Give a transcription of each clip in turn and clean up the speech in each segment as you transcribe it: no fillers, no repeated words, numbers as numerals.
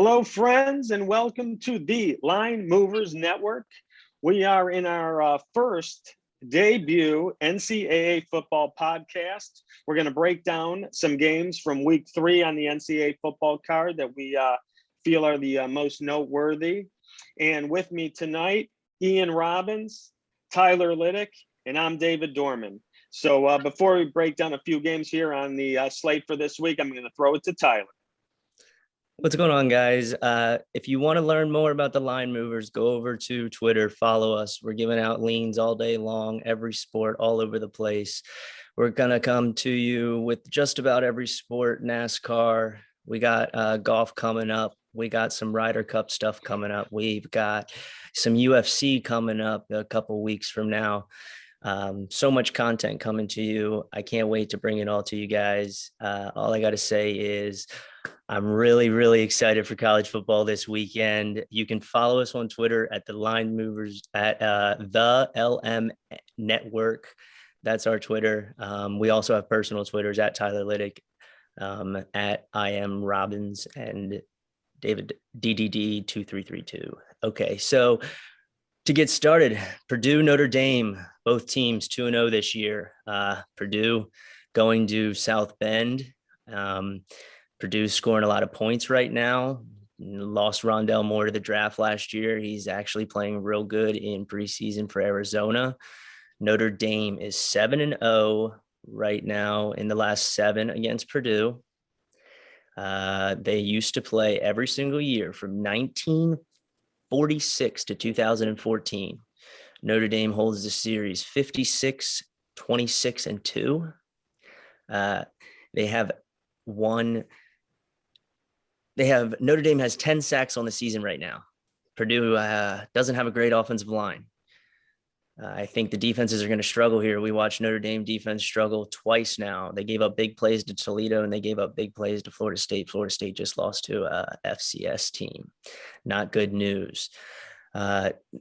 Hello, friends, and welcome to the Line Movers Network. We are in our first debut NCAA football podcast. We're going to break down some games from week 3 on the NCAA football card that we feel are the most noteworthy. And with me tonight, Ian Robbins, Tyler Liddick, and I'm David Dorman. So before we break down a few games here on the slate for this week, I'm going to throw it to Tyler. What's going on, guys? If you want to learn more about the Line Movers, go over to Twitter, follow us. We're giving out leans all day long, every sport, all over the place. We're going to come to you with just about every sport, NASCAR. We got golf coming up. We got some Ryder Cup stuff coming up. We've got some UFC coming up a couple weeks from now. So much content coming to you. I can't wait to bring it all to you guys. All I got to say is I'm really, really excited for college football this weekend. You can follow us on Twitter at the Line Movers at the LM Network. That's our Twitter. We also have personal Twitters at Tyler Liddick, at I am Robbins, and David DDD 2332. Okay, so to get started, Purdue, Notre Dame, both teams 2-0 this year. Purdue going to South Bend. Purdue scoring a lot of points right now. Lost Rondell Moore to the draft last year. He's actually playing real good in preseason for Arizona. Notre Dame is 7-0 right now in the last 7 against Purdue. They used to play every single year from 1946 to 2014. Notre Dame holds the series 56, 26, and 2. Notre Dame has 10 sacks on the season right now. Purdue doesn't have a great offensive line. I think the defenses are going to struggle here. We watched Notre Dame defense struggle twice now. They gave up big plays to Toledo and they gave up big plays to Florida State. Florida State just lost to a FCS team. Not good news.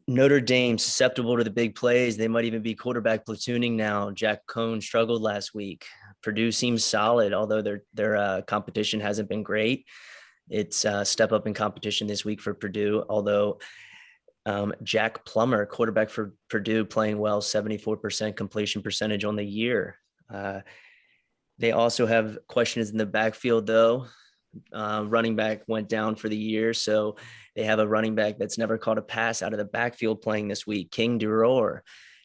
Notre Dame susceptible to the big plays. They might even be quarterback platooning now. Jack Cohn struggled last week. Purdue seems solid, although their competition hasn't been great. It's a step up in competition this week for Purdue, although Jack Plummer, quarterback for Purdue, playing well, 74% completion percentage on the year. They also have questions in the backfield, though. Running back went down for the year, so they have a running back that's never caught a pass out of the backfield playing this week. King Duror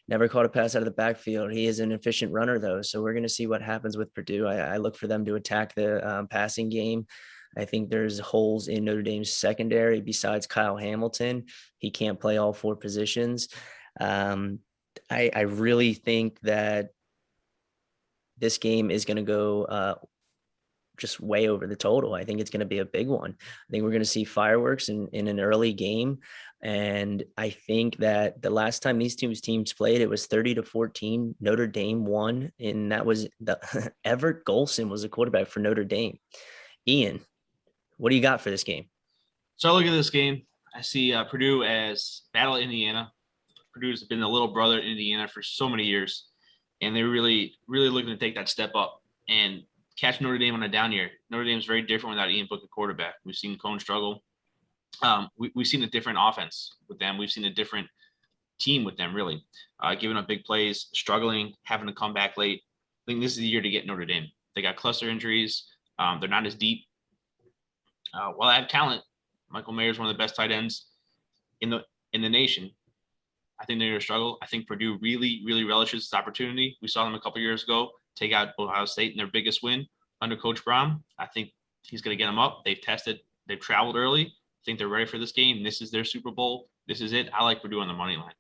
never caught a pass out of the backfield. He is an efficient runner, though, so we're going to see what happens with Purdue. I look for them to attack the passing game. I think there's holes in Notre Dame's secondary besides Kyle Hamilton. He can't play all 4 positions. I really think that this game is going to go just way over the total. I think it's going to be a big one. I think we're going to see fireworks in an early game. And I think that the last time these teams played, it was 30-14. Notre Dame won, and that was Everett Golson was a quarterback for Notre Dame. Ian, what do you got for this game? So I look at this game. I see Purdue as Battle Indiana. Purdue's been the little brother in Indiana for so many years, and they're really, really looking to take that step up and catch Notre Dame on a down year. Notre Dame's very different without Ian Book at quarterback. We've seen Cohn struggle. We've seen a different offense with them. We've seen a different team with them, really. Giving up big plays, struggling, having to come back late. I think this is the year to get Notre Dame. They got cluster injuries. They're not as deep. While I have talent, Michael Mayer is one of the best tight ends in the nation. I think they're going to struggle. I think Purdue really, really relishes this opportunity. We saw them a couple years ago take out Ohio State in their biggest win under Coach Brown. I think he's going to get them up. They've tested. They've traveled early. I think they're ready for this game. This is their Super Bowl. This is it. I like Purdue on the money line.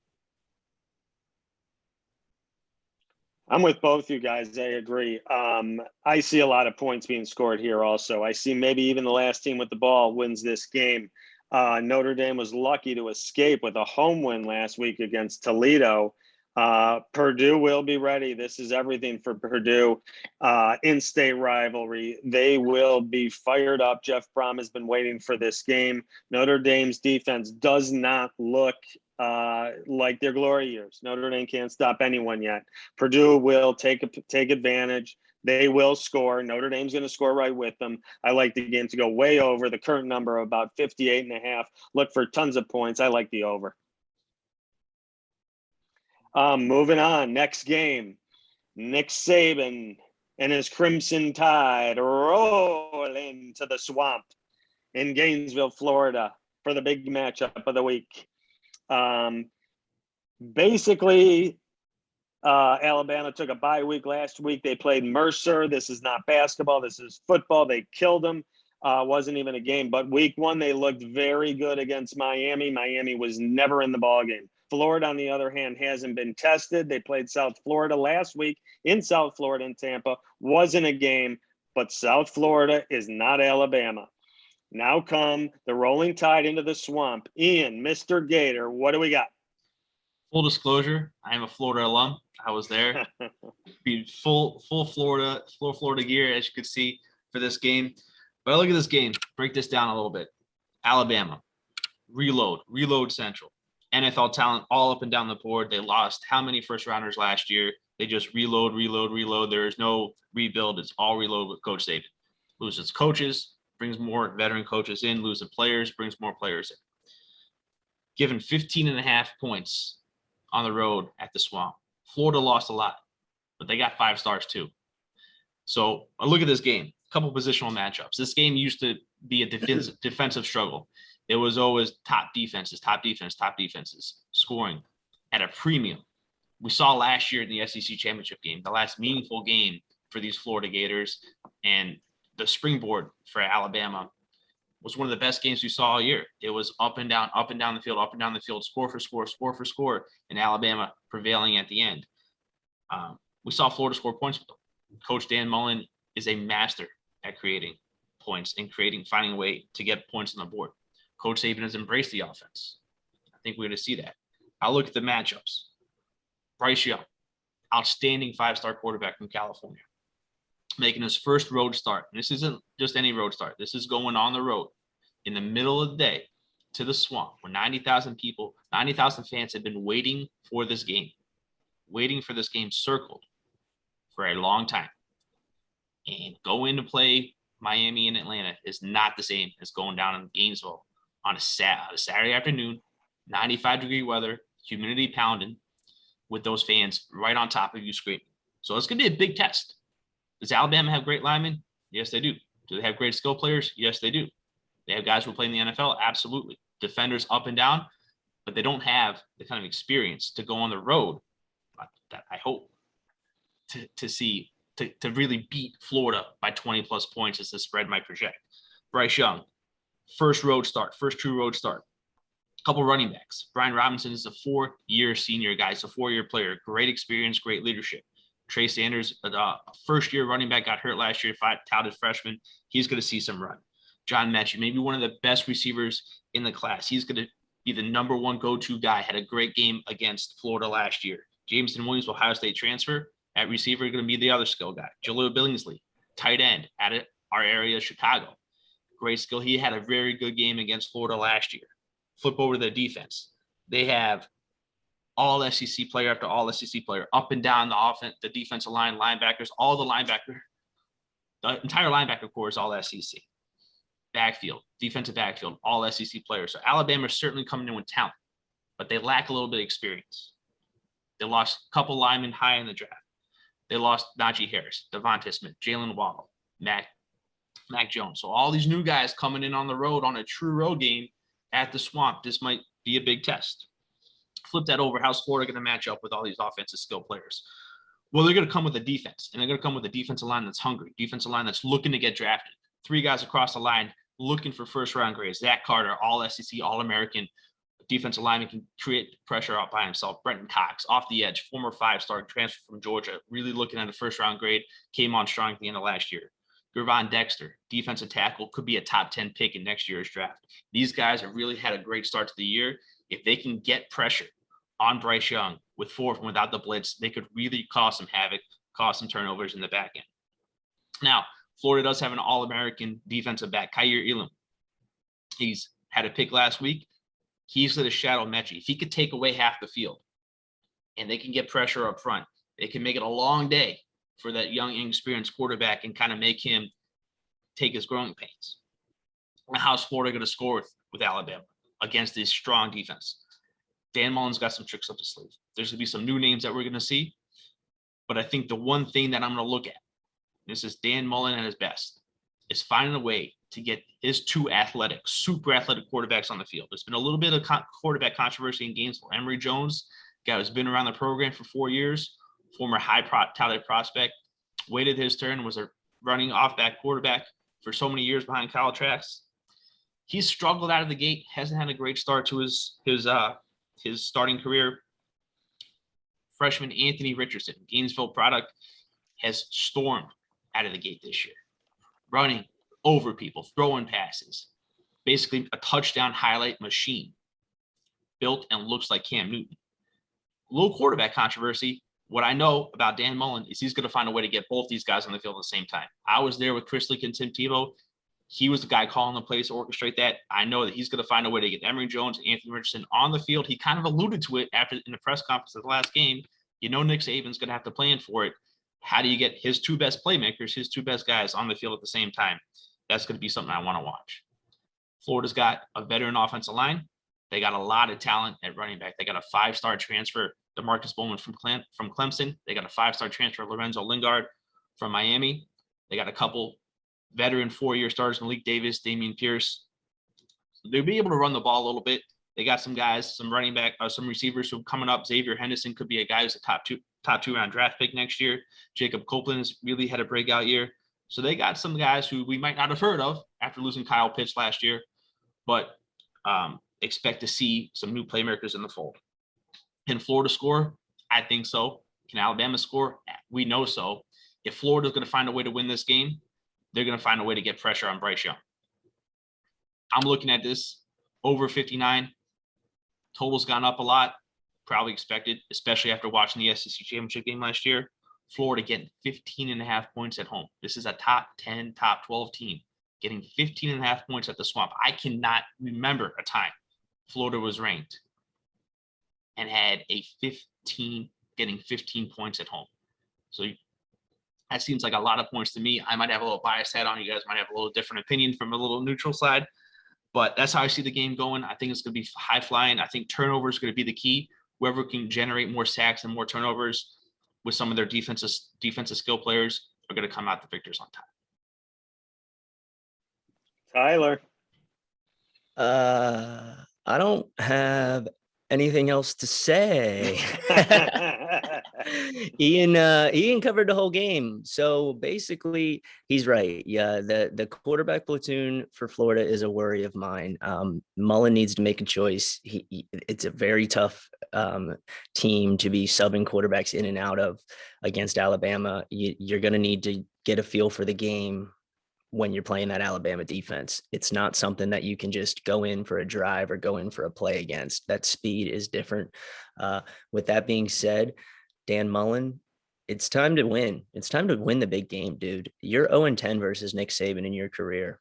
I'm with both you guys. I agree. I see a lot of points being scored here also. I see maybe even the last team with the ball wins this game. Notre Dame was lucky to escape with a home win last week against Toledo. Purdue will be ready. This is everything for Purdue. In-state rivalry. They will be fired up. Jeff Brom has been waiting for this game. Notre Dame's defense does not look like their glory years. Notre Dame can't stop anyone yet. Purdue will take advantage. They will score. Notre Dame's going to score right with them. I like the game to go way over the current number of about 58.5. Look for tons of points. I like the over. Moving on. Next game. Nick Saban and his Crimson Tide rolling to the Swamp in Gainesville, Florida for the big matchup of the week. Basically, Alabama took a bye week last week. They played Mercer. This is not basketball. This is football. They killed them. Wasn't even a game. But week one, they looked very good against Miami. Miami was never in the ballgame. Florida, on the other hand, hasn't been tested. They played South Florida last week in South Florida in Tampa. Wasn't a game, but South Florida is not Alabama. Now come the rolling tide into the Swamp. Ian, Mr. Gator, what do we got? Full disclosure, I am a Florida alum. I was there. Be full Florida gear, as you could see, for this game. But I look at this game, break this down a little bit. Alabama, reload central. NFL talent all up and down the board. They lost how many first rounders last year? They just reload. There is no rebuild. It's all reload with Coach Saban. Loses coaches, brings more veteran coaches in, losing players, brings more players in. Given 15.5 points on the road at the Swamp. Florida lost a lot, but they got 5 stars too. So I look at this game, a couple positional matchups. This game used to be a defensive struggle. It was always top defenses scoring at a premium. We saw last year in the SEC championship game, the last meaningful game for these Florida Gators, and the springboard for Alabama was one of the best games we saw all year. It was up and down the field, score for score, and Alabama prevailing at the end. We saw Florida score points with them. Coach Dan Mullen is a master at creating points and finding a way to get points on the board. Coach Saban has embraced the offense. I think we're going to see that. I'll look at the matchups. Bryce Young, outstanding 5-star quarterback from California, making his first road start. And this isn't just any road start. This is going on the road in the middle of the day to the Swamp where 90,000 fans have been waiting for this game circled for a long time. And going to play Miami and Atlanta is not the same as going down in Gainesville on a Saturday afternoon, 95-degree weather, humidity pounding, with those fans right on top of you screaming. So it's going to be a big test. Does Alabama have great linemen? Yes, they do. Do they have great skill players? Yes, they do. They have guys who play in the NFL? Absolutely. Defenders up and down, but they don't have the kind of experience to go on the road that I hope to see to really beat Florida by 20-plus points as the spread might project. Bryce Young, first true road start. Couple running backs. Brian Robinson is a 4-year senior guy. He's a 4-year player. Great experience, great leadership. Trey Sanders, a first-year running back, got hurt last year, touted freshman. He's going to see some run. John Mechie, maybe one of the best receivers in the class. He's going to be the number one go-to guy. Had a great game against Florida last year. Jameson Williams, Ohio State transfer. At receiver, going to be the other skill guy. Jaleel Billingsley, tight end, at our area, Chicago. Great skill. He had a very good game against Florida last year. Flip over to the defense. They have all SEC player after all SEC player, up and down the offense, the defensive line, linebackers, all the entire linebacker core is all SEC. Defensive backfield, all SEC players. So Alabama is certainly coming in with talent, but they lack a little bit of experience. They lost a couple linemen high in the draft. They lost Najee Harris, Devontae Smith, Jalen Waddle, Mac Jones. So all these new guys coming in on the road on a true road game at the Swamp. This might be a big test. Flip that over. How's Florida going to match up with all these offensive skill players? Well, they're going to come with a defense, and they're going to come with a defensive line that's hungry, defensive line that's looking to get drafted. 3 guys across the line looking for first-round grades. Zach Carter, all SEC, All-American defensive lineman, can create pressure out by himself. Brenton Cox, off the edge, former 5-star transfer from Georgia, really looking at a first-round grade, came on strong at the end of last year. Gervon Dexter, defensive tackle, could be a top 10 pick in next year's draft. These guys have really had a great start to the year. If they can get pressure on Bryce Young with 4 from without the blitz, they could really cause some havoc, cause some turnovers in the back end. Now, Florida does have an All-American defensive back, Kaiir Elam. He's had a pick last week. He's going to shadow Mechie. If he could take away half the field and they can get pressure up front, they can make it a long day for that young, inexperienced quarterback and kind of make him take his growing pains. And how's Florida going to score with Alabama against this strong defense? Dan Mullen's got some tricks up his sleeve. There's going to be some new names that we're going to see. But I think the one thing that I'm going to look at, this is Dan Mullen at his best, is finding a way to get his two athletic, super athletic quarterbacks on the field. There's been a little bit of quarterback controversy in Gainesville. Emory Jones, guy who's been around the program for 4 years, former high-touted prospect, waited his turn, was a running off-back quarterback for so many years behind Kyle Trask. He's struggled out of the gate, hasn't had a great start to his starting career. Freshman Anthony Richardson, Gainesville product, has stormed out of the gate this year, running over people, throwing passes, basically a touchdown highlight machine, built and looks like Cam Newton. Little quarterback controversy. What I know about Dan Mullen is he's going to find a way to get both these guys on the field at the same time. I was there with Chris Leak and Tim Tebow. He was the guy calling the plays to orchestrate that. I know that he's going to find a way to get Emory Jones and Anthony Richardson on the field. He kind of alluded to it after in the press conference of the last game. You know Nick Saban's going to have to plan for it. How do you get his two best playmakers, his two best guys on the field at the same time? That's going to be something I want to watch. Florida's got a veteran offensive line. They got a lot of talent at running back. They got a 5-star transfer, DeMarcus Bowman from Clemson. They got a 5-star transfer, Lorenzo Lingard from Miami. They got a couple veteran 4-year starters, Malik Davis, Damian Pierce. They'll be able to run the ball a little bit. They got some guys, some running back, some receivers who are coming up. Xavier Henderson could be a guy who's a top two round draft pick next year. Jacob Copeland has really had a breakout year. So they got some guys who we might not have heard of after losing Kyle Pitts last year, but expect to see some new playmakers in the fold. Can Florida score? I think so. Can Alabama score? We know so. If Florida's going to find a way to win this game, they're going to find a way to get pressure on Bryce Young. I'm looking at this over 59. Total's gone up a lot, probably expected, especially after watching the SEC championship game last year. Florida getting 15.5 points at home. This is a top 10, top 12 team getting 15.5 points at the Swamp. I cannot remember a time Florida was ranked and had getting 15 points at home. So that seems like a lot of points to me. I might have a little bias hat on. You guys might have a little different opinion from a little neutral side. But that's how I see the game going. I think it's going to be high flying. I think turnovers is going to be the key. Whoever can generate more sacks and more turnovers with some of their defensive skill players are going to come out the victors on top. Tyler. I don't have anything else to say. Ian covered the whole game. So basically he's right. Yeah, the quarterback platoon for Florida is a worry of mine. Mullen needs to make a choice. It's a very tough team to be subbing quarterbacks in and out of against Alabama. You're going to need to get a feel for the game when you're playing that Alabama defense. It's not something that you can just go in for a drive or go in for a play against. That speed is different. With that being said, Dan Mullen, it's time to win. It's time to win the big game, dude. You're 0-10 versus Nick Saban in your career.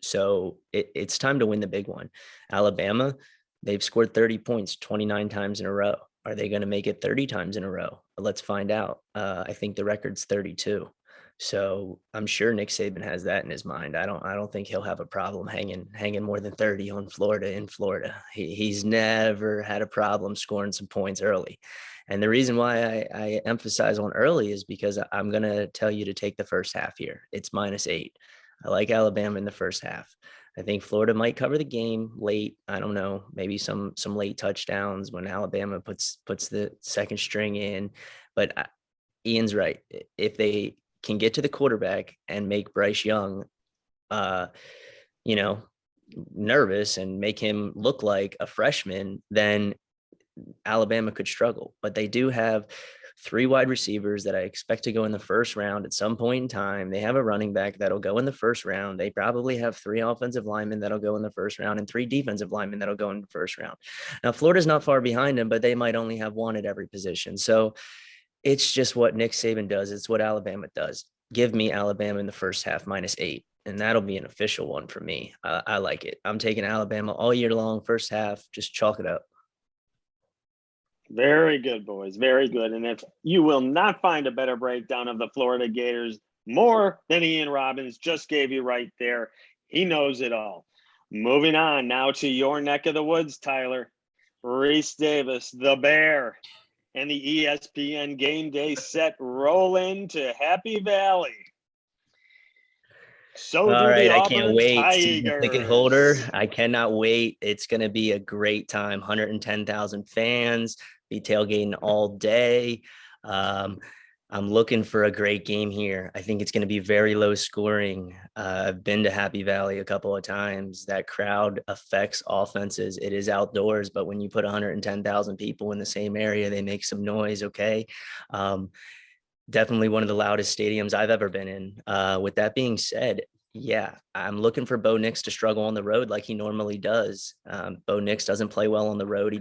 So it's time to win the big one. Alabama, they've scored 30 points 29 times in a row. Are they going to make it 30 times in a row? Let's find out. I think the record's 32. So I'm sure Nick Saban has that in his mind. I don't think he'll have a problem hanging more than 30 on Florida in Florida. He's never had a problem scoring some points early. And the reason why I emphasize on early is because I'm going to tell you to take the first half here. It's -8. I like Alabama in the first half. I think Florida might cover the game late. I don't know, maybe some late touchdowns when Alabama puts the second string in. But Ian's right. If they can get to the quarterback and make Bryce Young, nervous and make him look like a freshman, then Alabama could struggle. But they do have 3 wide receivers that I expect to go in the first round at some point in time. They have a running back that'll go in the first round. They probably have 3 offensive linemen that'll go in the first round and 3 defensive linemen that'll go in the first round. Now, Florida's not far behind them, but they might only have 1 at every position. So it's just what Nick Saban does. It's what Alabama does. Give me Alabama in the first half -8, and that'll be an official one for me. I like it. I'm taking Alabama all year long, first half, just chalk it up. Very good, boys. Very good. And if you will not find a better breakdown of the Florida Gators, more than Ian Robbins just gave you right there. He knows it all. Moving on now to your neck of the woods, Tyler. Reese Davis, the Bear, and the ESPN game day set roll into Happy Valley. So all do right, the I can't Auburn wait. Season ticket holder, Tigers. I cannot wait. It's going to be a great time. 110,000 fans, be tailgating all day. I'm looking for a great game here. I think it's going to be very low scoring. I've been to Happy Valley a couple of times. That crowd affects offenses. It is outdoors, but when you put 110,000 people in the same area, they make some noise. Okay. Definitely one of the loudest stadiums I've ever been in. With that being said, yeah, I'm looking for Bo Nix to struggle on the road like he normally does. Bo Nix doesn't play well on the road. He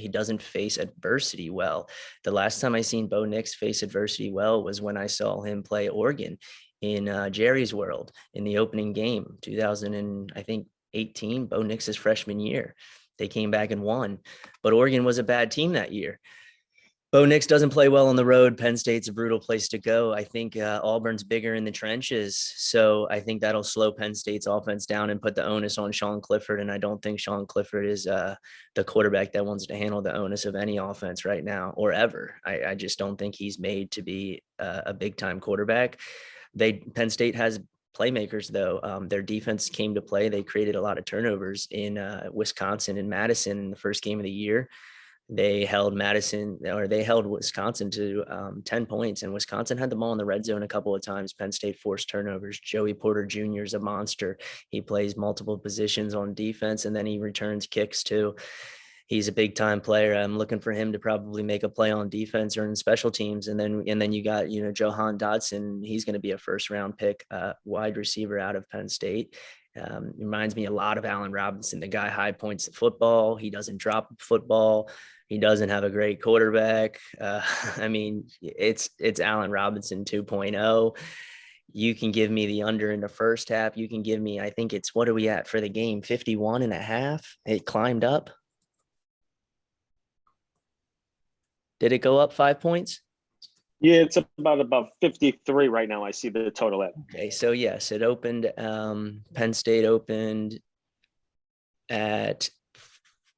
doesn't face adversity well. The last time I seen Bo Nix face adversity well was when I saw him play Oregon in Jerry's World in the opening game, 2018, Bo Nix's freshman year. They came back and won, but Oregon was a bad team that year. Bo Nix doesn't play well on the road. Penn State's a brutal place to go. I think Auburn's bigger in the trenches. So I think that'll slow Penn State's offense down and put the onus on Sean Clifford. And I don't think Sean Clifford is the quarterback that wants to handle the onus of any offense right now or ever. I just don't think he's made to be a big-time quarterback. Penn State has playmakers, though. Their defense came to play. They created a lot of turnovers in Wisconsin and Madison in the first game of the year. They held Wisconsin to 10 points, and Wisconsin had the ball in the red zone a couple of times. Penn State forced turnovers. Joey Porter Jr. is a monster. He plays multiple positions on defense, and then he returns kicks too. He's a big time player. I'm looking for him to probably make a play on defense or in special teams. And then you got, Johan Dotson. He's going to be a first round pick, wide receiver out of Penn State. Reminds me a lot of Allen Robinson. The guy high points the football. He doesn't drop football. He doesn't have a great quarterback. It's Allen Robinson 2.0. You can give me the under in the first half. You can give me, I think it's, what are we at for the game? 51.5. It climbed up. Did it go up 5 points? Yeah, it's about 53 right now. I see the total at. Okay, so yes, it opened. Penn State opened at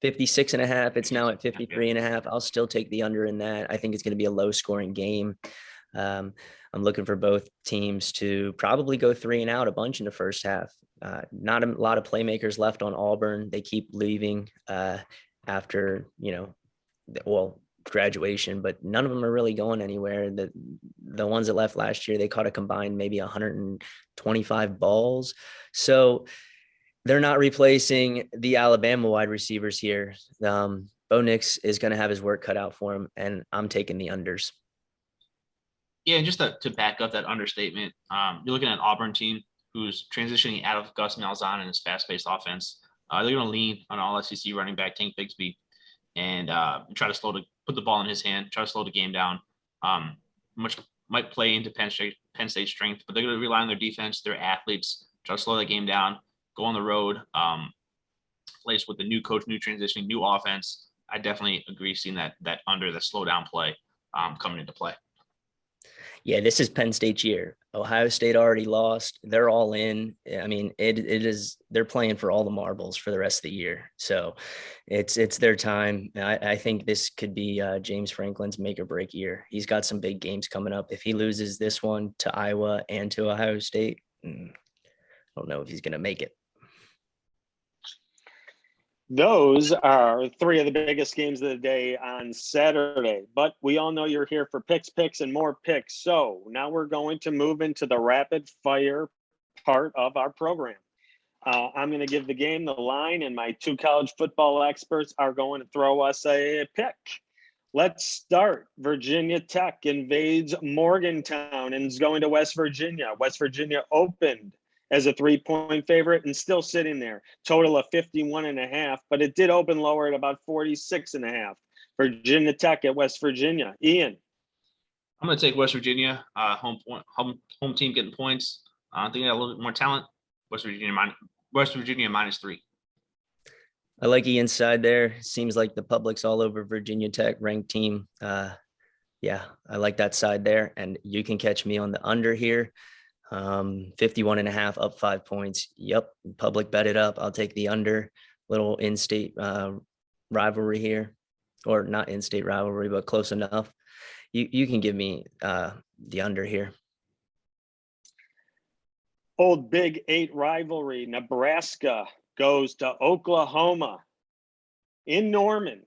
56.5. It's now at 53.5. I'll still take the under in that. I think it's going to be a low scoring game. I'm looking for both teams to probably go 3 and out a bunch in the first half. Not a lot of playmakers left on Auburn. They keep leaving after, graduation, but none of them are really going anywhere. The ones that left last year, they caught a combined maybe 125 balls. So they're not replacing the Alabama wide receivers here. Bo Nix is going to have his work cut out for him, and I'm taking the unders. Yeah, and just to back up that understatement, you're looking at an Auburn team who's transitioning out of Gus Malzahn and his fast-paced offense. They're going to lean on all SEC running back Tank Bigsby and try to put the ball in his hand, try to slow the game down. Much might play into Penn State's strength, but they're going to rely on their defense, their athletes, try to slow that game down, go on the road, place with the new coach, new transitioning, new offense. I definitely agree seeing that under the slow down play coming into play. Yeah, this is Penn State's year. Ohio State already lost. They're all in. I mean, it is, they're playing for all the marbles for the rest of the year. So it's their time. I think this could be James Franklin's make or break year. He's got some big games coming up. If he loses this one to Iowa and to Ohio State, I don't know if he's going to make it. Those are 3 of the biggest games of the day on Saturday, but we all know you're here for picks, and more picks. So now we're going to move into the rapid fire part of our program. I'm going to give the game, the line, and my 2 college football experts are going to throw us a pick. Let's start. Virginia Tech invades Morgantown and is going to West Virginia. West Virginia opened as a 3-point favorite and still sitting there. Total of 51.5, but it did open lower at about 46.5. Virginia Tech at West Virginia. Ian. I'm going to take West Virginia, home team getting points. I think they got a little bit more talent. West Virginia -3. I like the inside there. Seems like the public's all over Virginia Tech, ranked team. Yeah, I like that side there. And you can catch me on the under here. 51.5 up 5 points. Yep. Public bet it up. I'll take the under. Little in-state rivalry here, or not in-state rivalry, but close enough. You can give me the under here. Old Big 8 rivalry. Nebraska goes to Oklahoma in Norman.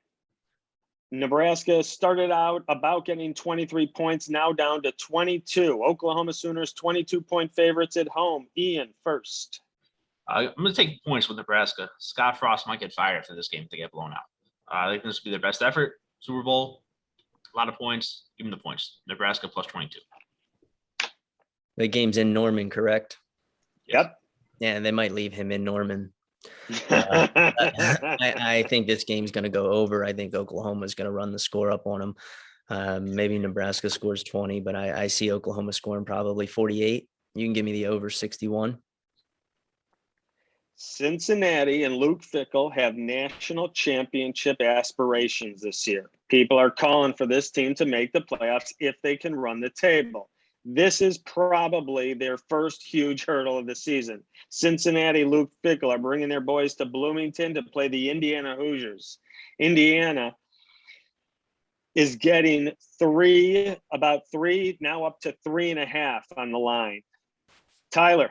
Nebraska started out about getting 23 points, now down to 22. Oklahoma Sooners 22-point favorites at home. Ian first. I'm going to take points with Nebraska. Scott Frost might get fired for this game if they get blown out. I think this will be their best effort. Super Bowl, a lot of points. Give them the points. Nebraska plus 22. The game's in Norman, correct? Yep. Yeah, they might leave him in Norman. I think this game's going to go over. I think Oklahoma's going to run the score up on them. Maybe Nebraska scores 20, but I see Oklahoma scoring probably 48. You can give me the over 61. Cincinnati and Luke Fickell have national championship aspirations this year. People are calling for this team to make the playoffs if they can run the table. This is probably their first huge hurdle of the season. Cincinnati, Luke Fickell are bringing their boys to Bloomington to play the Indiana Hoosiers. Indiana is getting about three, now up to 3.5 on the line. Tyler.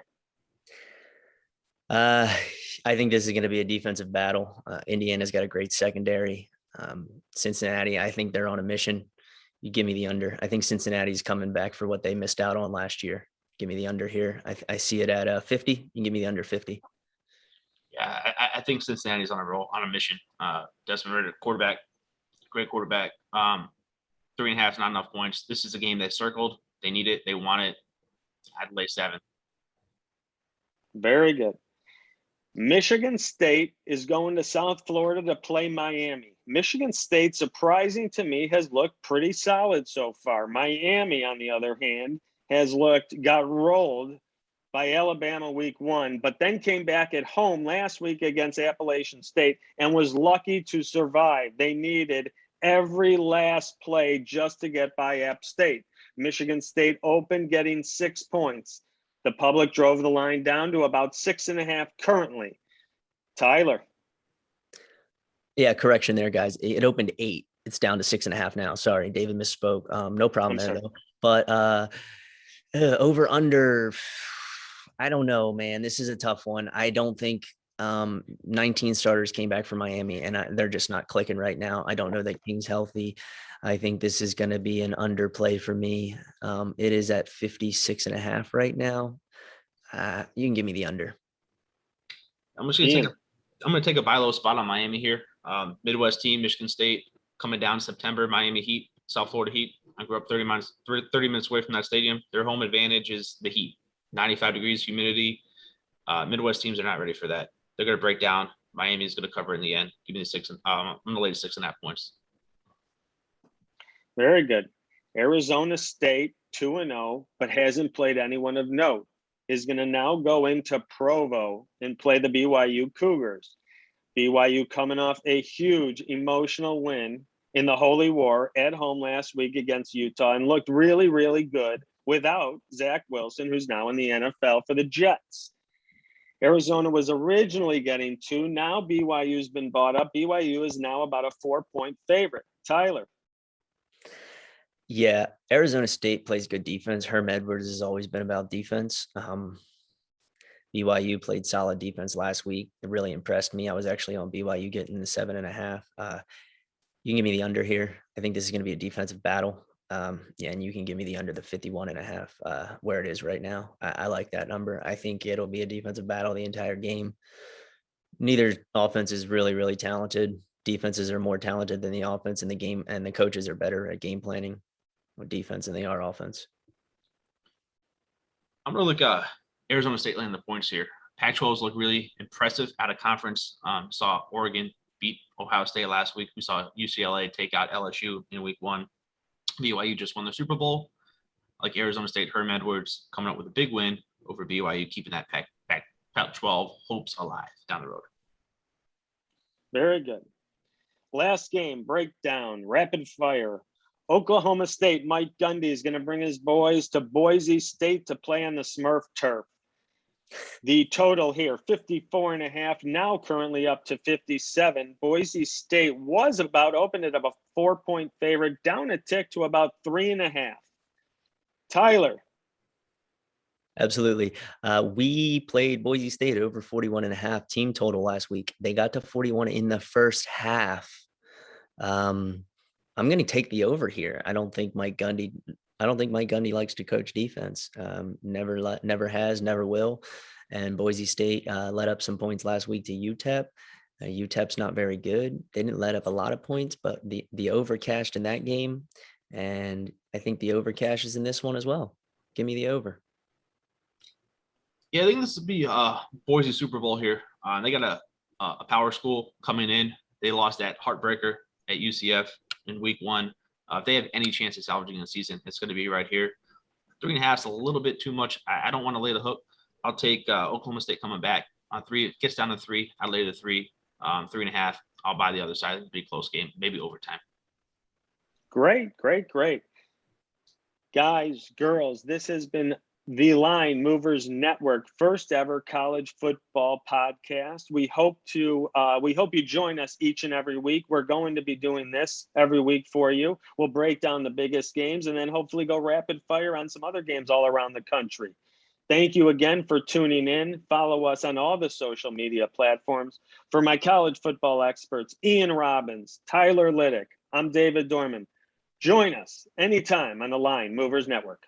I think this is going to be a defensive battle. Indiana's got a great secondary. Cincinnati, I think they're on a mission. You give me the under. I think Cincinnati's coming back for what they missed out on last year. Give me the under here. I see it at 50. You can give me the under 50. Yeah, I think Cincinnati's on a roll, on a mission. Desmond Ridder, quarterback, great quarterback. 3.5 is not enough points. This is a game they circled. They need it. They want it. I'd lay 7. Very good. Michigan State is going to South Florida to play Miami. Michigan State, surprising to me, has looked pretty solid so far. Miami, on the other hand, got rolled by Alabama week 1, but then came back at home last week against Appalachian State and was lucky to survive. They needed every last play just to get by App State. Michigan State opened getting 6 points. The public drove the line down to about 6.5 currently. Tyler. Yeah, correction there, guys. It opened 8. It's down to 6.5 now. Sorry, David misspoke. No problem there, though. But over under, I don't know, man. This is a tough one. I don't think 19 starters came back from Miami, and they're just not clicking right now. I don't know that King's healthy. I think this is going to be an underplay for me. It is at 56.5 right now. You can give me the under. I'm going to take a buy low spot on Miami here. Midwest team, Michigan State, coming down in September. Miami Heat, South Florida Heat. I grew up 30 minutes away from that stadium. Their home advantage is the heat. 95 degrees, humidity. Midwest teams are not ready for that. They're going to break down. Miami's going to cover in the end. Give me the 6. I'm going to lay 6.5 points. Very good. Arizona State 2-0, but hasn't played anyone of note, is going to now go into Provo and play the BYU Cougars. BYU coming off a huge emotional win in the Holy War at home last week against Utah and looked really, really good without Zach Wilson, who's now in the NFL for the Jets. Arizona was originally getting 2. Now BYU's been bought up. BYU is now about a 4-point favorite. Tyler. Yeah, Arizona State plays good defense. Herm Edwards has always been about defense. BYU played solid defense last week. It really impressed me. I was actually on BYU getting the 7.5. You can give me the under here. I think this is going to be a defensive battle. Yeah, and you can give me the under the 51.5 where it is right now. I like that number. I think it'll be a defensive battle the entire game. Neither offense is really, really talented. Defenses are more talented than the offense in the game, and the coaches are better at game planning with defense than they are offense. I'm going to look Arizona State laying the points here. Pac-12s look really impressive out of conference. Saw Oregon beat Ohio State last week. We saw UCLA take out LSU in week 1. BYU just won the Super Bowl. Like Arizona State, Herm Edwards coming up with a big win over BYU, keeping that Pac-12 hopes alive down the road. Very good. Last game, breakdown, rapid fire. Oklahoma State, Mike Gundy is going to bring his boys to Boise State to play on the Smurf turf. The total here, 54.5, now currently up to 57. Boise State was opened at a 4-point favorite, down a tick to about 3.5. Tyler. Absolutely. We played Boise State over 41.5 team total last week. They got to 41 in the first half. I'm going to take the over here. I don't think Mike Gundy likes to coach defense. Never has, never will. And Boise State let up some points last week to UTEP. UTEP's not very good. They didn't let up a lot of points, but the over cashed in that game. And I think the over cashes in this one as well. Give me the over. Yeah, I think this would be Boise Super Bowl here. They got a power school coming in. They lost that heartbreaker at UCF in week 1. If they have any chance of salvaging the season, it's going to be right here. 3.5 is a little bit too much. I don't want to lay the hook. I'll take Oklahoma State coming back on 3. It gets down to 3. I lay the 3, 3.5. I'll buy the other side. It'll be a close game, maybe overtime. Great. Guys, girls, this has been the Line Movers Network, first ever college football podcast. We hope you join us each and every week. We're going to be doing this every week for you. We'll break down the biggest games and then hopefully go rapid fire on some other games all around the country. Thank you again for tuning in. Follow us on all the social media platforms. For my college football experts, Ian Robbins, Tyler Liddick, I'm David Dorman. Join us anytime on the Line Movers Network.